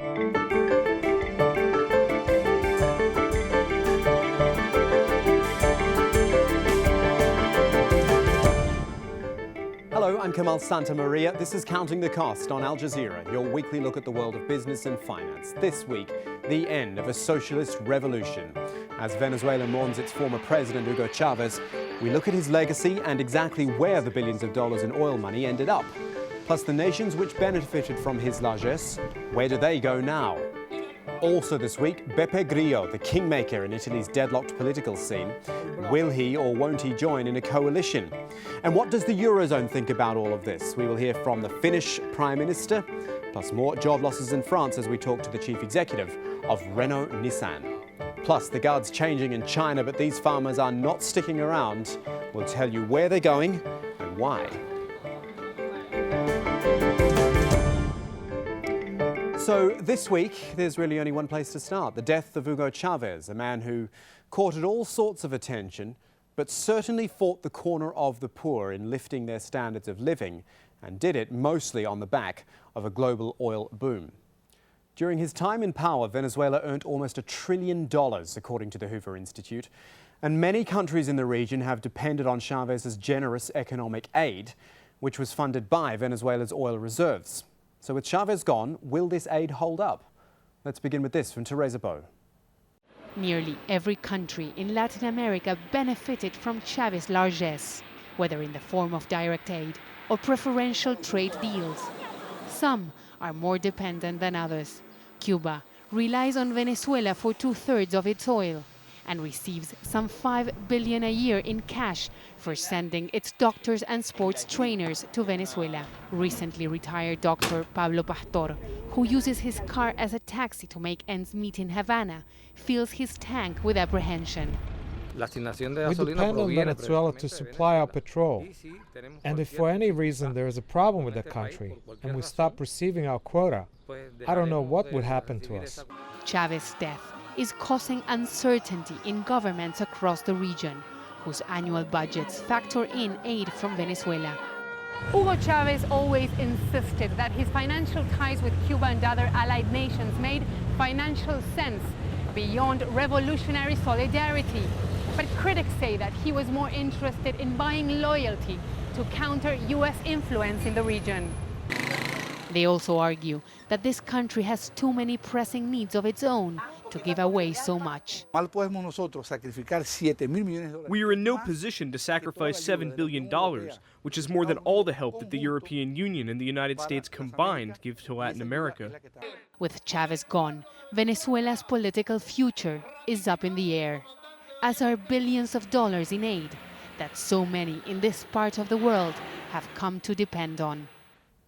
Hello, I'm Kamal Santamaria. This is Counting the Cost on Al Jazeera, your weekly look at the world of business and finance. This week, the end of a socialist revolution. As Venezuela mourns its former president, Hugo Chavez, we look at his legacy and exactly where the billions of dollars in oil money ended up. Plus the nations which benefited from his largesse, where do they go now? Also this week, Beppe Grillo, the kingmaker in Italy's deadlocked political scene. Will he or won't he join in a coalition? And what does the Eurozone think about all of this? We will hear from the Finnish Prime Minister, plus more job losses in France as we talk to the chief executive of Renault-Nissan. Plus the guards changing in China, but these farmers are not sticking around. We'll tell you where they're going and why. So this week, there's really only one place to start. The death of Hugo Chavez, a man who courted all sorts of attention, but certainly fought the corner of the poor in lifting their standards of living, and did it mostly on the back of a global oil boom. During his time in power, Venezuela earned almost $1 trillion, according to the Hoover Institute. And many countries in the region have depended on Chavez's generous economic aid, which was funded by Venezuela's oil reserves. So with Chavez gone, will this aid hold up? Let's begin with this from Teresa Bow. Nearly every country in Latin America benefited from Chavez's largesse, whether in the form of direct aid or preferential trade deals. Some are more dependent than others. Cuba relies on Venezuela for 2/3 of its oil and receives some $5 billion a year in cash for sending its doctors and sports trainers to Venezuela. Recently retired Dr. Pablo Pastor, who uses his car as a taxi to make ends meet in Havana, fills his tank with apprehension. We depend on Venezuela to supply our petrol. And if for any reason there is a problem with the country and we stop receiving our quota, I don't know what would happen to us. Chavez's death is causing uncertainty in governments across the region, whose annual budgets factor in aid from Venezuela. Hugo Chavez always insisted that his financial ties with Cuba and other allied nations made financial sense beyond revolutionary solidarity. But critics say that he was more interested in buying loyalty to counter US influence in the region. They also argue that this country has too many pressing needs of its own to give away so much. We are in no position to sacrifice $7 billion, which is more than all the help that the European Union and the United States combined give to Latin America. With Chavez gone, Venezuela's political future is up in the air, as are billions of dollars in aid that so many in this part of the world have come to depend on.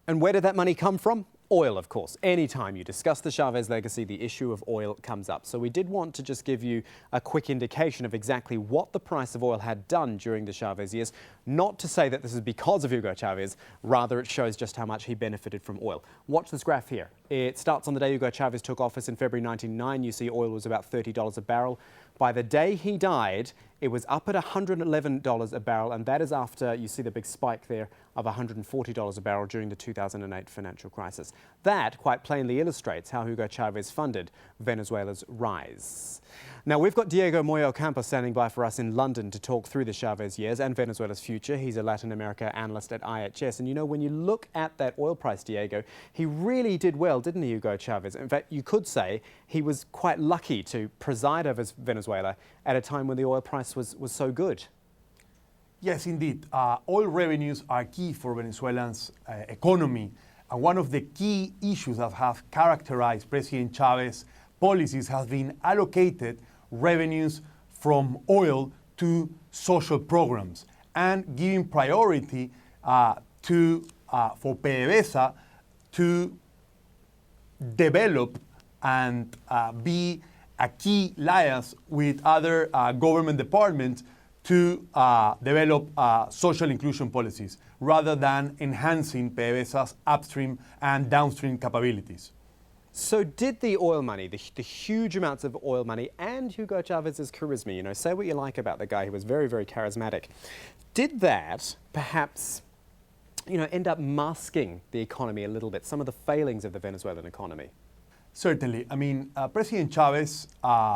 And where did that money come from? Oil, of course. Anytime you discuss the Chavez legacy, the issue of oil comes up. So we did want to just give you a quick indication of exactly what the price of oil had done during the Chavez years. Not to say that this is because of Hugo Chavez, rather it shows just how much he benefited from oil. Watch this graph here. It starts on the day Hugo Chavez took office in February 1999. You see oil was about $30 a barrel. By the day he died, it was up at $111 a barrel, and that is after, you see the big spike there, of $140 a barrel during the 2008 financial crisis. That quite plainly illustrates how Hugo Chavez funded Venezuela's rise. Now, we've got Diego Moyo Campos standing by for us in London to talk through the Chavez years and Venezuela's future. He's a Latin America analyst at IHS. And you know, when you look at that oil price, Diego, he really did well, didn't he, Hugo Chavez? In fact, you could say he was quite lucky to preside over Venezuela at a time when the oil price was so good. Yes, indeed. Oil revenues are key for Venezuelans' economy. And one of the key issues that have characterized President Chavez's policies has been allocated revenues from oil to social programs and giving priority for PDVSA to develop and be a key alliance with other government departments to develop social inclusion policies rather than enhancing PDVSA's upstream and downstream capabilities. So did the oil money, the huge amounts of oil money, and Hugo Chavez's charisma, you know, say what you like about the guy, he was very, very charismatic, did that perhaps, you know, end up masking the economy a little bit, some of the failings of the Venezuelan economy? Certainly. I mean, President Chavez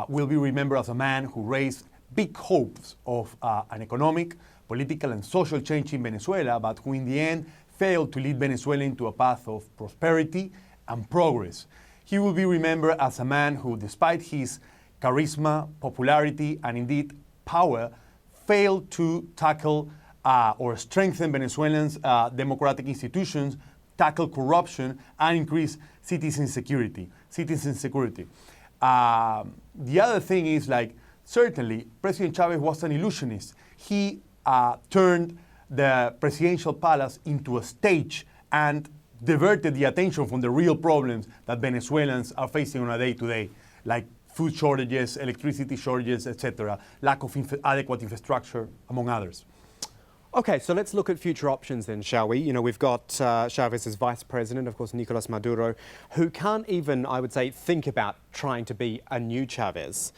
will be remembered as a man who raised big hopes of an economic, political, and social change in Venezuela, but who in the end failed to lead Venezuela into a path of prosperity and progress. He will be remembered as a man who, despite his charisma, popularity, and indeed power, failed to tackle or strengthen Venezuelans' democratic institutions, tackle corruption, and increase citizen security. The other thing is, like, certainly President Chavez was an illusionist. He turned the presidential palace into a stage and diverted the attention from the real problems that Venezuelans are facing on a day-to-day, like food shortages, electricity shortages, etc., lack of adequate infrastructure, among others. Okay, so let's look at future options then, shall we? You know, we've got Chavez's vice president, of course, Nicolas Maduro, who can't even, I would say, think about trying to be a new Chavez.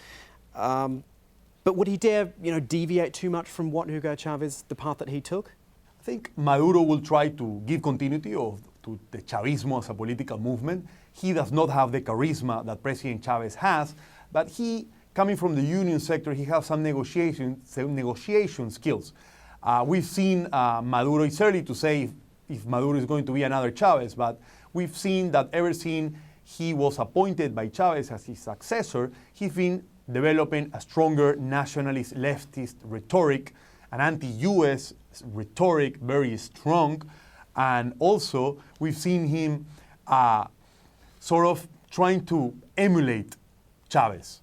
But would he dare, deviate too much from what Hugo Chavez, the path that he took? I think Maduro will try to give continuity to the Chavismo as a political movement. He does not have the charisma that President Chavez has, but he, coming from the union sector, he has some negotiation skills. We've seen Maduro, it's early to say if Maduro is going to be another Chavez, but we've seen that ever since he was appointed by Chavez as his successor, he's been developing a stronger nationalist leftist rhetoric, an anti-US rhetoric, very strong. And also, we've seen him sort of trying to emulate Chavez.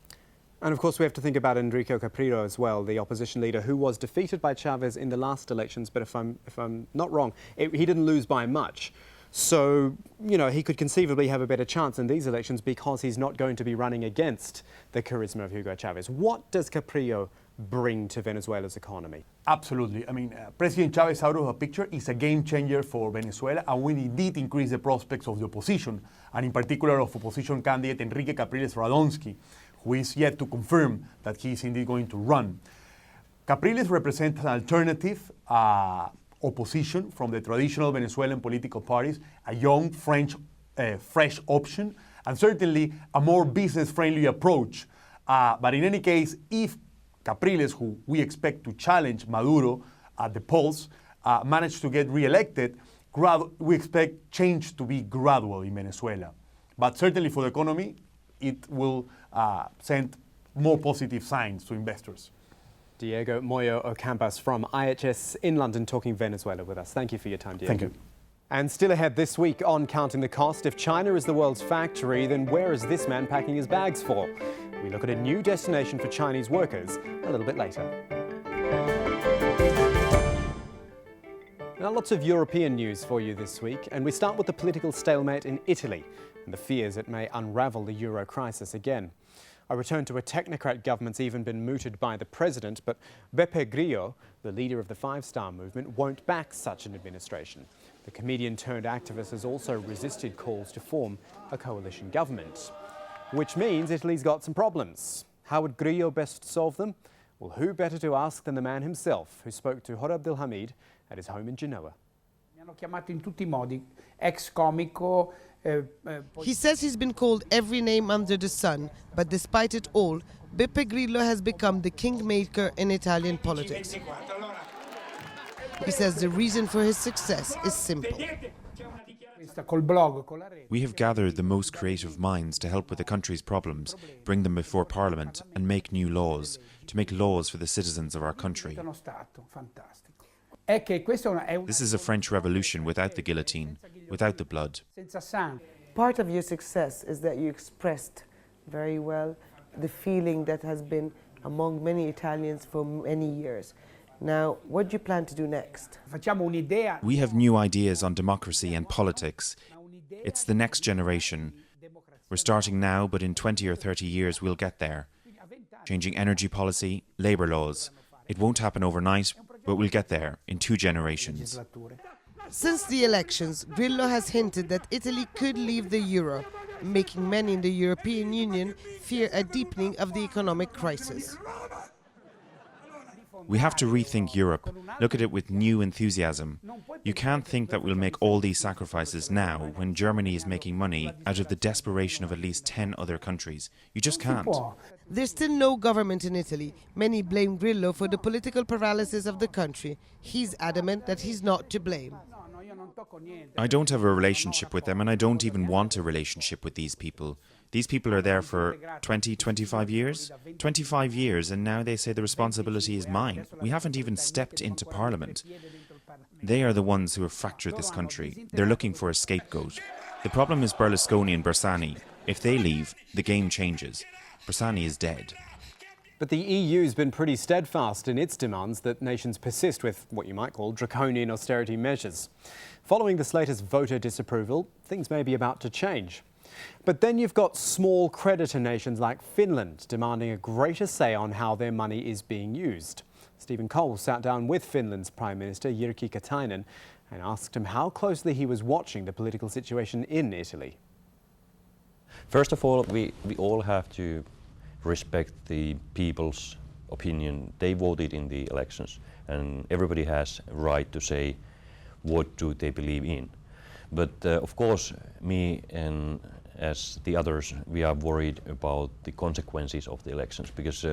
And of course, we have to think about Enrique Capriles as well, the opposition leader who was defeated by Chavez in the last elections. But if I'm not wrong, he didn't lose by much. So, he could conceivably have a better chance in these elections because he's not going to be running against the charisma of Hugo Chavez. What does Capriles bring to Venezuela's economy? Absolutely. I mean, President Chavez out of the picture is a game changer for Venezuela and will indeed increase the prospects of the opposition, and in particular of opposition candidate Enrique Capriles Radonsky, who is yet to confirm that he is indeed going to run. Capriles represents an alternative opposition from the traditional Venezuelan political parties, a young, fresh option, and certainly a more business-friendly approach. But in any case, if Capriles, who we expect to challenge Maduro at the polls, manage to get re-elected, we expect change to be gradual in Venezuela. But certainly for the economy, it will send more positive signs to investors. Diego Moyo Ocampos from IHS in London talking Venezuela with us. Thank you for your time, Diego. Thank you. And still ahead this week on Counting the Cost, if China is the world's factory, then where is this man packing his bags for? We look at a new destination for Chinese workers a little bit later. Now, lots of European news for you this week, and we start with the political stalemate in Italy and the fears it may unravel the euro crisis again. A return to a technocrat government's even been mooted by the president, but Beppe Grillo, the leader of the Five-Star Movement, won't back such an administration. The comedian-turned-activist has also resisted calls to form a coalition government, which means Italy's got some problems. How would Grillo best solve them? Well, who better to ask than the man himself, who spoke to Hor Abdelhamid at his home in Genoa. He says he's been called every name under the sun, but despite it all, Beppe Grillo has become the kingmaker in Italian politics. He says the reason for his success is simple. We have gathered the most creative minds to help with the country's problems, bring them before Parliament and make new laws, to make laws for the citizens of our country. This is a French Revolution without the guillotine, without the blood. Part of your success is that you expressed very well the feeling that has been among many Italians for many years. Now, what do you plan to do next? We have new ideas on democracy and politics. It's the next generation. We're starting now, but in 20 or 30 years we'll get there. Changing energy policy, labour laws. It won't happen overnight, but we'll get there in 2 generations. Since the elections, Grillo has hinted that Italy could leave the euro, making many in the European Union fear a deepening of the economic crisis. We have to rethink Europe, look at it with new enthusiasm. You can't think that we'll make all these sacrifices now when Germany is making money out of the desperation of at least 10 other countries. You just can't. There's still no government in Italy. Many blame Grillo for the political paralysis of the country. He's adamant that he's not to blame. I don't have a relationship with them, and I don't even want a relationship with these people. These people are there for 20, 25 years? 25 years, and now they say the responsibility is mine. We haven't even stepped into Parliament. They are the ones who have fractured this country. They're looking for a scapegoat. The problem is Berlusconi and Bersani. If they leave, the game changes. Bersani is dead. But the EU's been pretty steadfast in its demands that nations persist with what you might call draconian austerity measures. Following this latest voter disapproval, things may be about to change. But then you've got small creditor nations like Finland demanding a greater say on how their money is being used. Stephen Cole sat down with Finland's Prime Minister Jyrki Katainen and asked him how closely he was watching the political situation in Italy. First of all, we all have to respect the people's opinion. They voted in the elections, and everybody has a right to say what do they believe in. But of course, me and as the others, we are worried about the consequences of the elections, because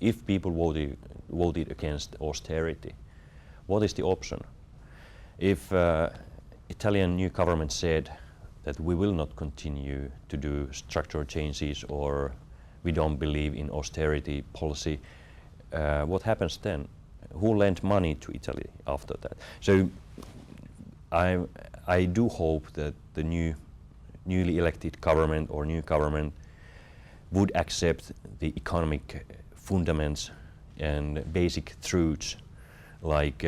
if people voted against austerity, what is the option? If Italian new government said that we will not continue to do structural changes, or we don't believe in austerity policy, what happens then? Who lent money to Italy after that? So I do hope that the newly elected government or new government would accept the economic fundaments and basic truths, like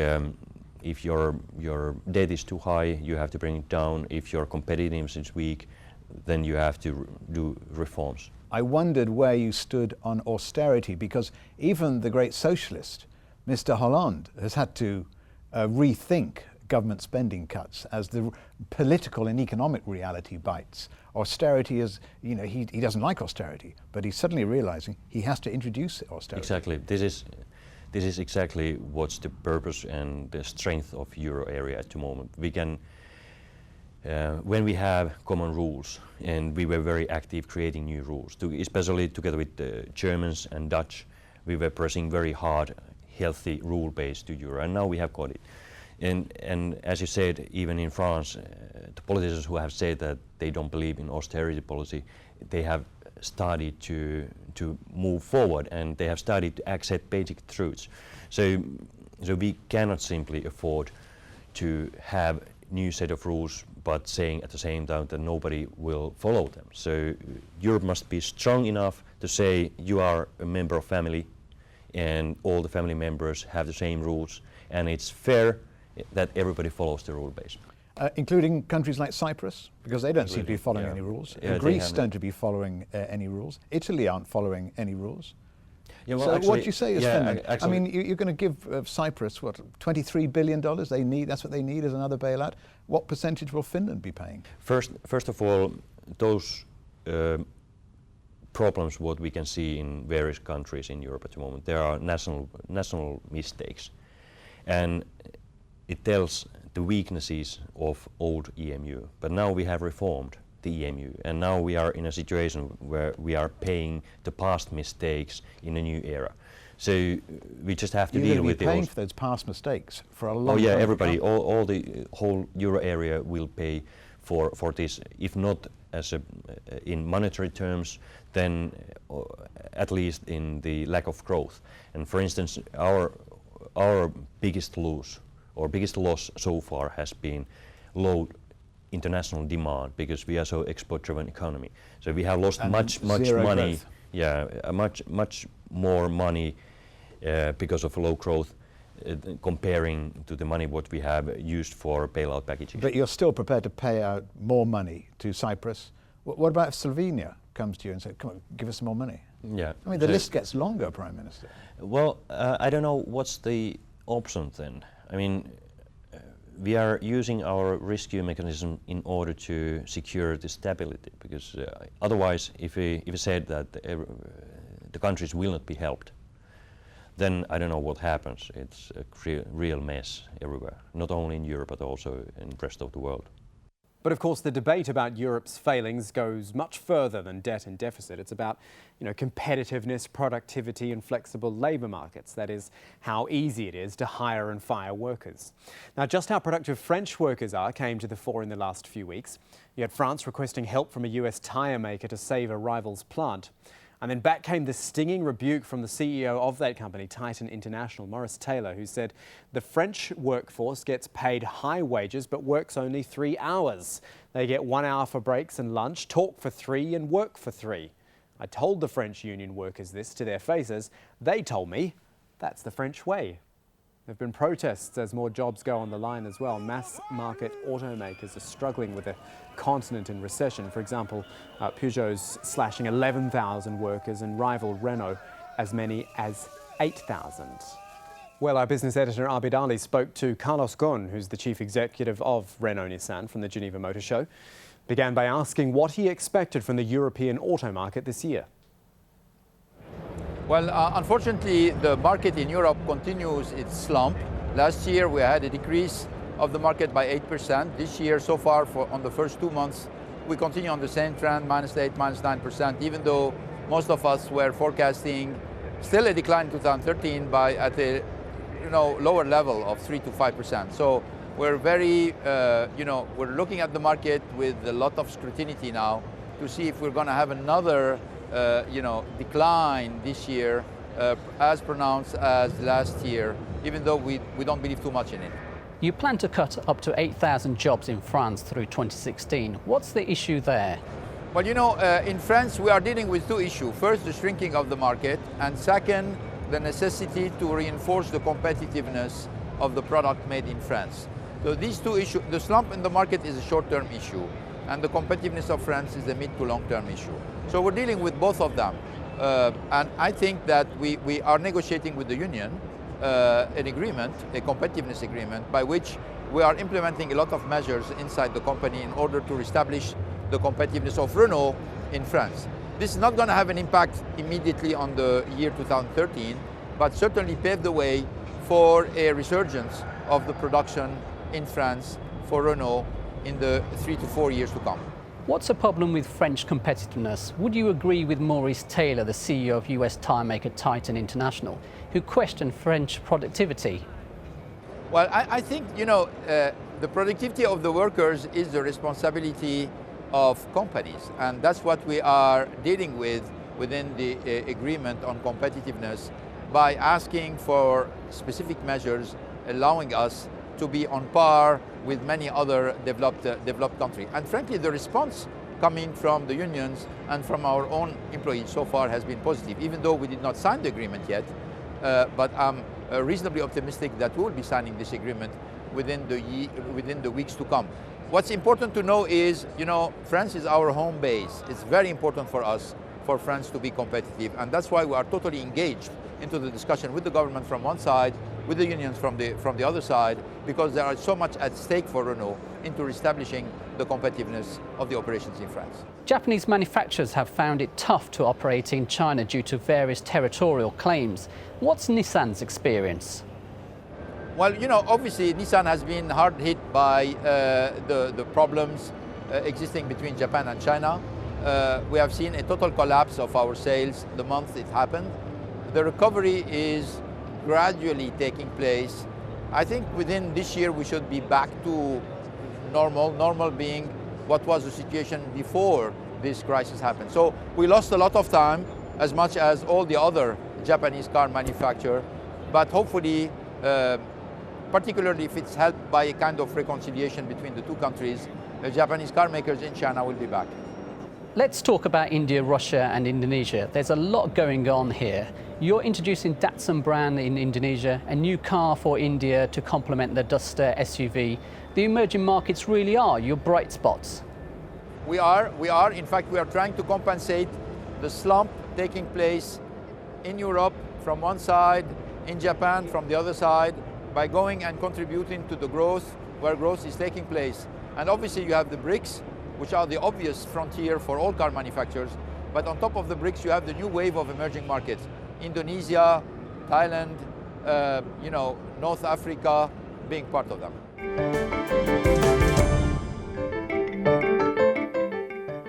if your debt is too high, you have to bring it down. If your competitiveness is weak, then you have to do reforms. I wondered where you stood on austerity, because even the great socialist, Mr. Hollande, has had to rethink government spending cuts as the political and economic reality bites. Austerity is, you know, he doesn't like austerity, but he's suddenly realizing he has to introduce austerity. Exactly. This is exactly what's the purpose and the strength of euro area at the moment. We can, when we have common rules, and we were very active creating new rules, especially together with the Germans and Dutch, we were pressing very hard, healthy rule base to euro, and now we have got it. And as you said, even in France, the politicians who have said that they don't believe in austerity policy, they have started to move forward, and they have started to accept basic truths. So we cannot simply afford to have new set of rules, but saying at the same time that nobody will follow them. So Europe must be strong enough to say you are a member of family, and all the family members have the same rules, and it's fair that everybody follows the rule base. Including countries like Cyprus, because they don't seem to be following any rules. Yeah, Greece don't to be following any rules. Italy aren't following any rules. Yeah, well, so actually, what do you say is Finland? I actually, mean, you're going to give Cyprus, what, $23 billion they need? That's what they need as another bailout. What percentage will Finland be paying? First of all, those problems what we can see in various countries in Europe at the moment, there are national mistakes, and it tells the weaknesses of old EMU. But now we have reformed the EMU, and now we are in a situation where we are paying the past mistakes in a new era. So we just have to deal with You're paying for those past mistakes for a long time. Oh yeah, everybody, all the whole euro area will pay for this, if not as in monetary terms, then at least in the lack of growth. And for instance, our biggest loss so far has been low international demand, because we are so export-driven economy. So we have lost much money. Growth. Yeah, much more money because of low growth, comparing to the money what we have used for bailout packages. But you're still prepared to pay out more money to Cyprus. What about if Slovenia comes to you and says, "Come on, give us some more money"? Yeah. I mean, the list gets longer, Prime Minister. Well, I don't know what's the option then. I mean, we are using our rescue mechanism in order to secure the stability, because otherwise, if we said that the countries will not be helped, then I don't know what happens. It's a real mess everywhere, not only in Europe, but also in the rest of the world. But of course, the debate about Europe's failings goes much further than debt and deficit. It's about, competitiveness, productivity and flexible labour markets. That is, how easy it is to hire and fire workers. Now, just how productive French workers are came to the fore in the last few weeks. You had France requesting help from a US tyre maker to save a rival's plant. And then back came the stinging rebuke from the CEO of that company, Titan International, Maurice Taylor, who said the French workforce gets paid high wages but works only 3 hours. They get 1 hour for breaks and lunch, talk for 3 and work for 3. I told the French union workers this to their faces. They told me that's the French way. There have been protests as more jobs go on the line as well. Mass market automakers are struggling with a continent in recession. For example, Peugeot's slashing 11,000 workers and rival Renault as many as 8,000. Well, our business editor Abid Ali spoke to Carlos Ghosn, who's the chief executive of Renault-Nissan from the Geneva Motor Show. Began by asking what he expected from the European auto market this year. Well, unfortunately, the market in Europe continues its slump. Last year, we had a decrease of the market by 8%. This year, so far, on the first 2 months, we continue on the same trend, -8%, -9%, even though most of us were forecasting still a decline in 2013 at a lower level of 3 to 5%. So we're very, we're looking at the market with a lot of scrutiny now to see if we're going to have another decline this year as pronounced as last year, even though we don't believe too much in it. You plan to cut up to 8,000 jobs in France through 2016. What's the issue there? Well, in France we are dealing with two issues. First, the shrinking of the market, and second, the necessity to reinforce the competitiveness of the product made in France. So these two issues, the slump in the market is a short-term issue, and the competitiveness of France is a mid to long-term issue. So we're dealing with both of them. And I think that we are negotiating with the union an agreement, a competitiveness agreement, by which we are implementing a lot of measures inside the company in order to reestablish the competitiveness of Renault in France. This is not going to have an impact immediately on the year 2013, but certainly pave the way for a resurgence of the production in France for Renault in the 3 to 4 years to come. What's the problem with French competitiveness? Would you agree with Maurice Taylor, the CEO of US tyre maker Titan International, who questioned French productivity? Well, I think, the productivity of the workers is the responsibility of companies, and that's what we are dealing with within the agreement on competitiveness by asking for specific measures allowing us to be on par with many other developed countries. And frankly, the response coming from the unions and from our own employees so far has been positive, even though we did not sign the agreement yet. But I'm reasonably optimistic that we will be signing this agreement within the weeks to come. What's important to know is, France is our home base. It's very important for us, for France to be competitive, and that's why we are totally engaged into the discussion with the government from one side, with the unions from the other side, because there is so much at stake for Renault into reestablishing the competitiveness of the operations in France. Japanese manufacturers have found it tough to operate in China due to various territorial claims. What's Nissan's experience? Well, obviously Nissan has been hard hit by the problems existing between Japan and China. We have seen a total collapse of our sales the month it happened. The recovery is gradually taking place. I think within this year we should be back to normal being what was the situation before this crisis happened. So we lost a lot of time, as much as all the other Japanese car manufacturers, but hopefully, particularly if it's helped by a kind of reconciliation between the two countries, the Japanese car makers in China will be back. Let's talk about India, Russia and Indonesia. There's a lot going on here. You're introducing Datsun brand in Indonesia, a new car for India to complement the Duster SUV. The emerging markets really are your bright spots. We are. In fact, we are trying to compensate the slump taking place in Europe from one side, in Japan from the other side, by going and contributing to the growth where growth is taking place. And obviously you have the BRICS, which are the obvious frontier for all car manufacturers. But on top of the BRICS, you have the new wave of emerging markets. Indonesia, Thailand, North Africa being part of them.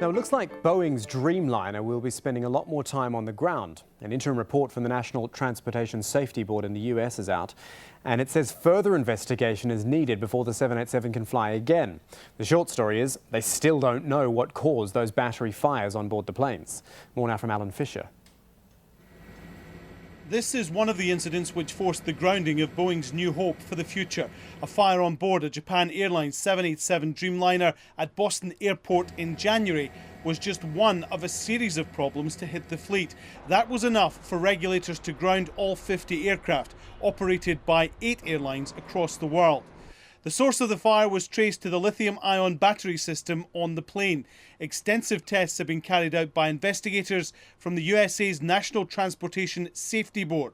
Now, it looks like Boeing's Dreamliner will be spending a lot more time on the ground. An interim report from the National Transportation Safety Board in the US is out, and it says further investigation is needed before the 787 can fly again. The short story is they still don't know what caused those battery fires on board the planes. More now from Alan Fisher. This is one of the incidents which forced the grounding of Boeing's New Hope for the future. A fire on board a Japan Airlines 787 Dreamliner at Boston Airport in January was just one of a series of problems to hit the fleet. That was enough for regulators to ground all 50 aircraft, operated by 8 airlines across the world. The source of the fire was traced to the lithium-ion battery system on the plane. Extensive tests have been carried out by investigators from the USA's National Transportation Safety Board.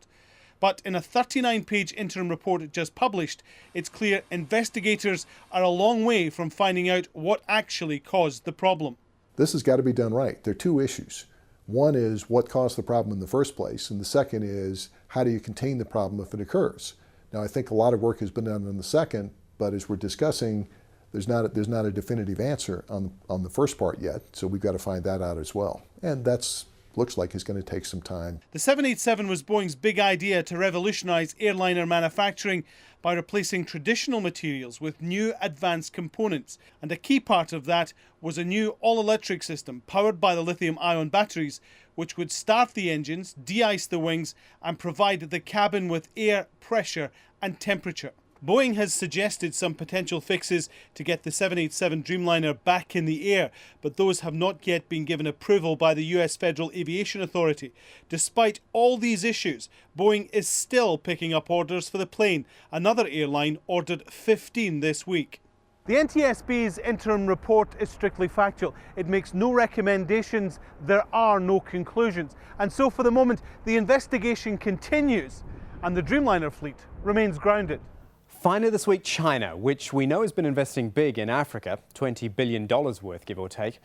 But in a 39-page interim report it just published, it's clear investigators are a long way from finding out what actually caused the problem. This has got to be done right. There are two issues. One is what caused the problem in the first place, and the second is how do you contain the problem if it occurs. Now, I think a lot of work has been done on the second, but as we're discussing, there's not a definitive answer on the first part yet, so we've got to find that out as well. And that's looks like it's going to take some time. The 787 was Boeing's big idea to revolutionize airliner manufacturing by replacing traditional materials with new advanced components. And a key part of that was a new all-electric system powered by the lithium-ion batteries, which would start the engines, de-ice the wings, and provide the cabin with air, pressure, and temperature. Boeing has suggested some potential fixes to get the 787 Dreamliner back in the air, but those have not yet been given approval by the US Federal Aviation Authority. Despite all these issues, Boeing is still picking up orders for the plane. Another airline ordered 15 this week. The NTSB's interim report is strictly factual. It makes no recommendations, there are no conclusions. And so for the moment, the investigation continues and the Dreamliner fleet remains grounded. Finally this week, China, which we know has been investing big in Africa, $20 billion worth, give or take.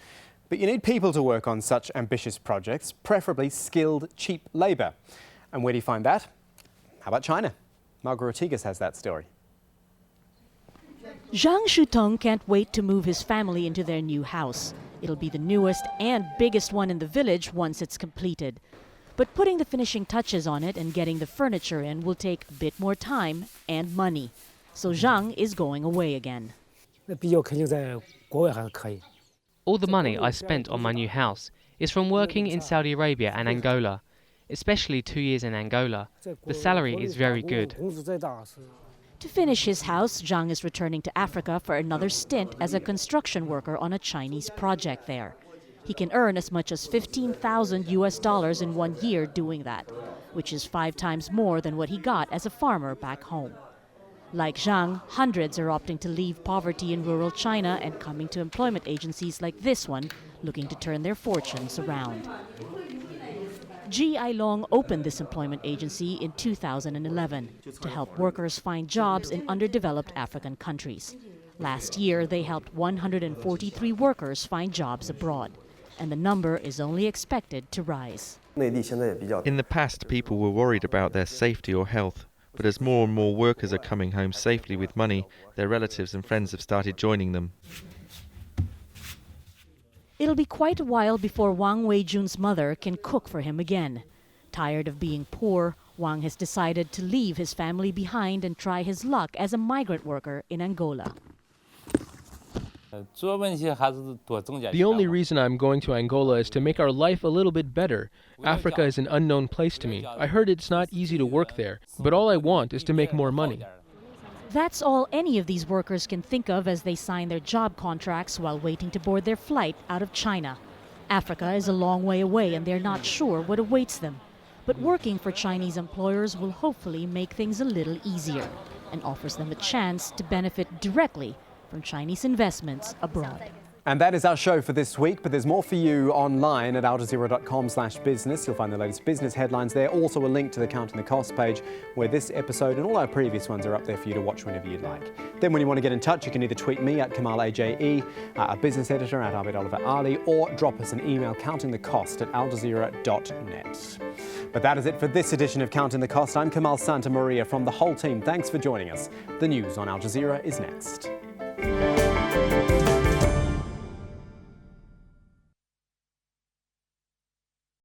But you need people to work on such ambitious projects, preferably skilled, cheap labour. And where do you find that? How about China? Margaret Ortigas has that story. Zhang Shutong can't wait to move his family into their new house. It'll be the newest and biggest one in the village once it's completed. But putting the finishing touches on it and getting the furniture in will take a bit more time and money. So Zhang is going away again. All the money I spent on my new house is from working in Saudi Arabia and Angola, especially 2 years in Angola. The salary is very good. To finish his house, Zhang is returning to Africa for another stint as a construction worker on a Chinese project there. He can earn as much as $15,000 in 1 year doing that, which is 5 times more than what he got as a farmer back home. Like Zhang, hundreds are opting to leave poverty in rural China and coming to employment agencies like this one, looking to turn their fortunes around. Ji Ailong opened this employment agency in 2011 to help workers find jobs in underdeveloped African countries. Last year, they helped 143 workers find jobs abroad, and the number is only expected to rise. In the past, people were worried about their safety or health, but as more and more workers are coming home safely with money, their relatives and friends have started joining them. It'll be quite a while before Wang Weijun's mother can cook for him again. Tired of being poor, Wang has decided to leave his family behind and try his luck as a migrant worker in Angola. The only reason I'm going to Angola is to make our life a little bit better. Africa is an unknown place to me. I heard it's not easy to work there, but all I want is to make more money. That's all any of these workers can think of as they sign their job contracts while waiting to board their flight out of China. Africa is a long way away and they're not sure what awaits them. But working for Chinese employers will hopefully make things a little easier and offers them a chance to benefit directly from Chinese investments abroad. And that is our show for this week, but there's more for you online at aljazeera.com/business. You'll find the latest business headlines there. Also a link to the Counting the Cost page where this episode and all our previous ones are up there for you to watch whenever you'd like. Then when you want to get in touch, you can either tweet me at Kamal AJE, our business editor at Abed Oliver Ali, or drop us an email countingthecost@aljazeera.net. But that is it for this edition of Counting the Cost. I'm Kamal Santamaria from the whole team. Thanks for joining us. The news on Al Jazeera is next.